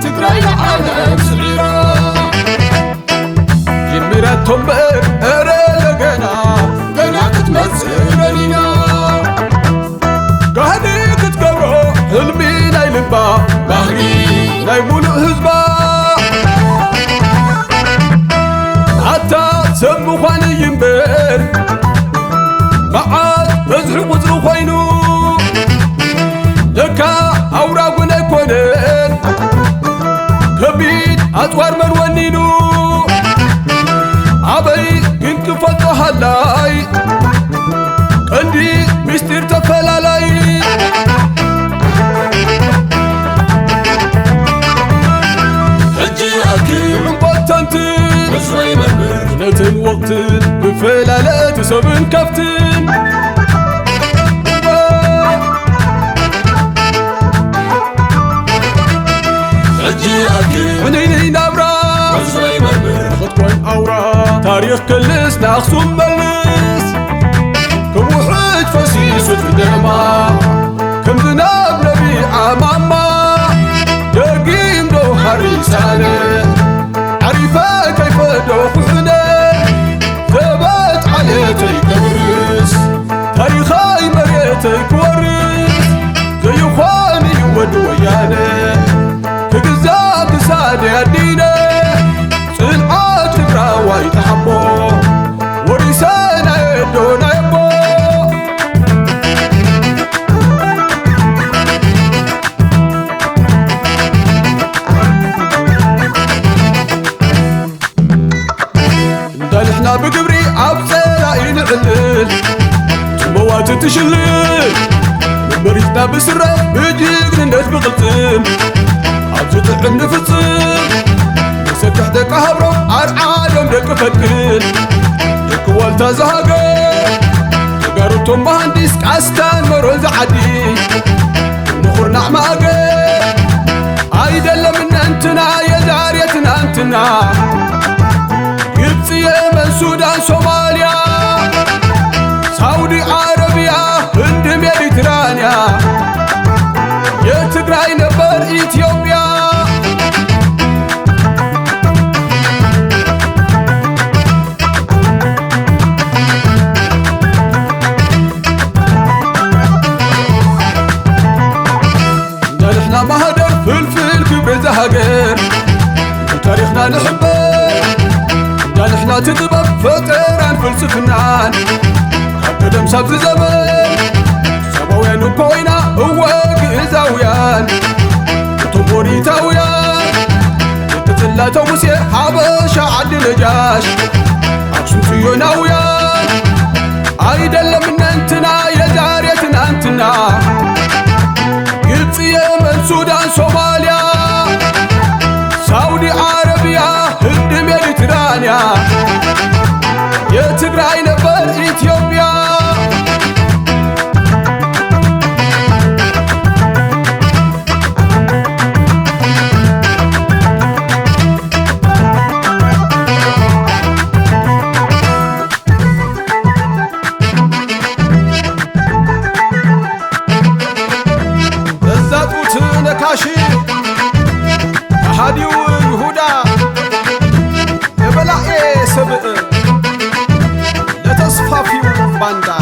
ትግራይ ለዓለም ስዒራ ጅምረቶም በእር እረ ለገና ገና ክትመጽእ ለሊና ጋህዲ ክትገብሮ ህልሚ ናይ ልባ ባህሪ ናይ ሙሉእ ህዝባ ኣታ ሰብ ምዃን ይምበር መዓት በዝሒ ቁፅሪ ኾይኑ ለካ ኣውራጉን ኣይኮነን ከቢድ ኣጥዋር መንወኒኑ ኣበይ ግን ክፈልጦ ሃላይ ቀንዲ ምስጢር ተፈላላይ ሕጂ ኣኪም እምቦተንትን መስወይ መርምር ነትን ወቕትን ብፈላለቲ ሰብን ከፍትን ونيني نبرا وزوي مرمر خطوين أورا تاريخ كلس ناخصوم ملس كم وحد فسيس وتدما كم ذنب ربيع ماما يقيم دو حريسانة عريفة كيف دو خزنة ثبت عليتي كبرس تاريخي مريتي كورس زي خواني ودويانة كجزاء كساد يدينا صنعات تقراوي تحبو ورسانا يدونا يبو ندلحنا بقبري عبزالا ينعلل تموات تشلل مريتنا بسرة بجيق نندس بغلطن عبزو نفصل سكح دك هبرو عالم دك فكل دك والتا زهقر تقاربتم مهندس كاستان مروز عدي نخور نعم أقر عايدة من أنتنا يا داريتنا أنتنا قبطي يمن سودان صوماليا سعودي عربيا هند ميديترانيا يا تقراي نبر إثيوبيا نحنا مهدر فلفل كبر زهقر وتاريخنا نحبر نحنا تطبب فطران فلسفنان قدم سبز زمن سبوين وكوينا هو قزاويان تنبوريتاويان تتلا توسي حبشا عد نجاش أقسم سيوناويان عايدة من أنتنا يا داريتنا أنتنا قبطي يمن سودان صوماليا سعودي عربيا هند ميديترانيا يا تقراي نبر إثيوبيا أحاديو يهودا يبلعي سبق لتصفافيو باندا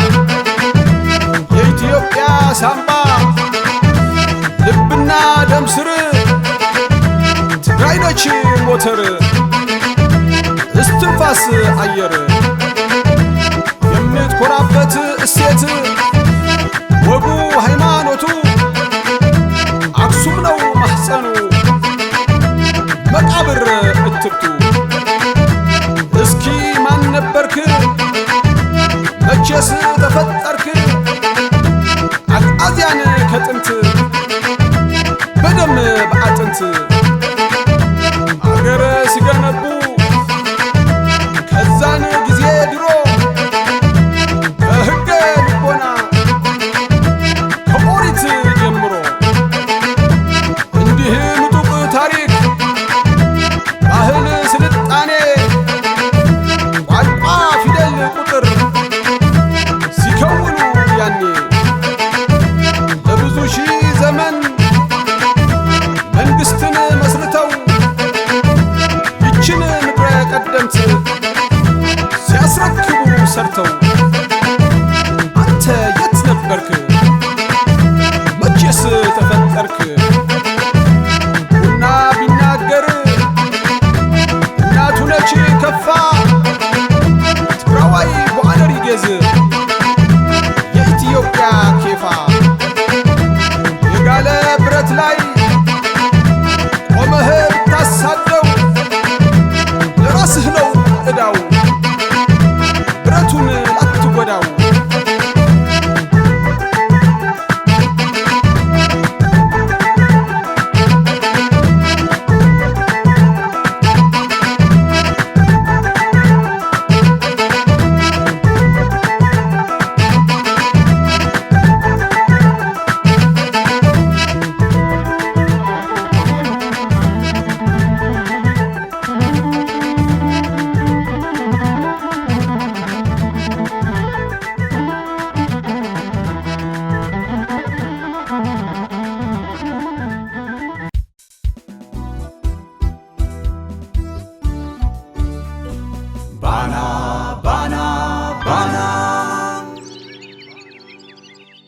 يإثيوبيا سامبا لبنا دمسر تقراينوش موتر استنفاس أير يمت كرابت السيت وقو هيمانوتو أقسم نو محسنو مقابر اتبتو اسكي ما نبرك مجس تفترك عالأزيان كتنت بدم بعتنت عقر سيقنبو كزان جزيه درو كهق لبونا كبوريت جمرو እንዲህ ምጡቅ ታሪክ ባህል ስልጣኔ ቋንቋ ፊደል ቁጥር ሲከውኑ ያኔ ለብዙ ሺህ ዘመን መንግስትን ሰርተው አንተ የት ነበርክ? መቼስ ተፈጠርክ?